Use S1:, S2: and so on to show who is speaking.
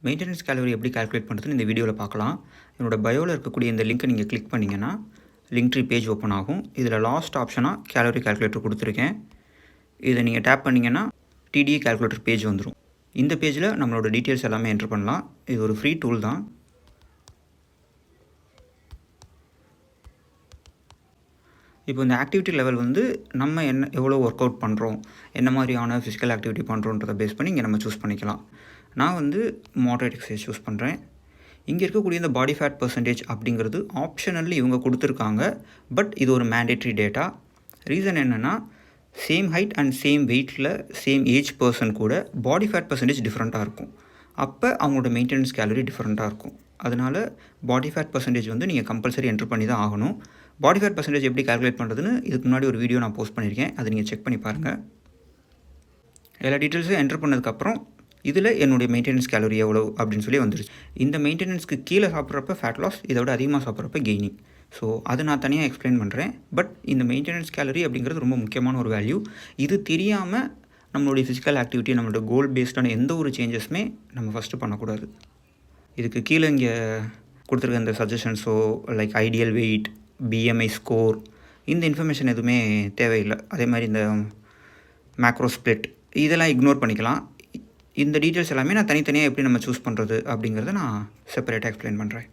S1: Maintenance gallery எப்படி calculate பண்ணுறதுன்னு இந்த வீடியோவில் பார்க்கலாம். என்னோட பயோவில் இருக்கக்கூடிய இந்த லிங்க்கை நீங்கள் கிளிக் பண்ணிங்கன்னா லிங்க் ட்ரீ பேஜ் ஓப்பன் ஆகும். இதில் லாஸ்ட் ஆப்ஷனாக கேலரி கால்குலேட்டர் கொடுத்துருக்கேன். இதை நீங்கள் டேப் பண்ணிங்கன்னா டிடிஏ கால்குலேட்டர் பேஜ் வந்துடும். இந்த பேஜில் நம்மளோட டீட்டெயில்ஸ் எல்லாமே என்ட்ரு பண்ணலாம். இது ஒரு ஃப்ரீ டூல் தான். இப்போ இந்த ஆக்டிவிட்டி லெவல் வந்து நம்ம எவ்வளோ ஒர்க் அவுட் பண்ணுறோம், என்ன மாதிரியான ஃபிசிக்கல் ஆக்டிவிட்டி பண்ணுறோன்றதை பேஸ் பண்ணி இங்கே நம்ம சூஸ் பண்ணிக்கலாம். நான் வந்து மாடரேட் எக்ஸசைஸ் சூஸ் பண்ணுறேன். இங்கே இருக்கக்கூடிய இந்த பாடி ஃபேட் பர்சன்டேஜ் அப்படிங்கிறது ஆப்ஷனல்லி இவங்க கொடுத்துருக்காங்க. பட் இது ஒரு மேண்டேட்ரி டேட்டா. ரீசன் என்னென்னா, சேம் ஹைட் அண்ட் சேம் வெயிட்டில் சேம் ஏஜ் பர்சன் கூட பாடி ஃபேட் பர்சன்டேஜ் டிஃப்ரெண்ட்டாக இருக்கும். அப்போ அவங்களோட மெயின்டெனன்ஸ் கேலரி டிஃப்ரெண்ட்டாக இருக்கும். அதனால் பாடி ஃபேட் பர்சன்டேஜ் வந்து நீங்கள் கம்பல்சரி என்ட்ரு பண்ணி தான் ஆகணும். பாடி ஃபேட் பர்சன்டேஜ் எப்படி கால்குலேட் பண்ணுறதுன்னு இதுக்கு முன்னாடி ஒரு வீடியோ நான் போஸ்ட் பண்ணியிருக்கேன். அதை நீங்கள் செக் பண்ணி பாருங்கள். எல்லா டீட்டெயில்ஸும் என்ட்ரு பண்ணதுக்கப்புறம் இதில் என்னுடைய மெயின்டெனன்ஸ் கேலரி எவ்வளோ அப்படின்னு சொல்லி வந்துருச்சு. இந்த மெயின்டெனன்ஸ்க்கு கீழே சாப்பிட்றப்ப ஃபேட் லாஸ், இதை விட அதிகமாக சாப்பிட்றப்ப கெய்னிங். ஸோ அதை நான் தனியாக எக்ஸ்பிளைன் பண்ணுறேன். பட் இந்த மெயின்டெனன்ஸ் கேலரி அப்படிங்கிறது ரொம்ப முக்கியமான ஒரு வேல்யூ. இது தெரியாமல் நம்மளுடைய ஃபிசிக்கல் ஆக்டிவிட்டி, நம்மளோட கோல் பேஸ்டான எந்த ஒரு சேஞ்சஸுமே நம்ம ஃபஸ்ட்டு பண்ணக்கூடாது. இதுக்கு கீழே இங்கே கொடுத்துருக்க இந்த சஜஷன்ஸோ like ideal weight, BMI score, இந்த இன்ஃபர்மேஷன் எதுவுமே தேவையில்லை. அதே மாதிரி இந்த மேக்ரோ ஸ்ப்ளிட் இதெல்லாம் இக்னோர் பண்ணிக்கலாம். இந்த டீட்டெயில்ஸ் எல்லாமே நான் தனித்தனியாக எப்படி நம்ம சூஸ் பண்ணுறது அப்படிங்கிறத நான் செப்பரேட்டாக எக்ஸ்பிளைன் பண்ணுறேன்.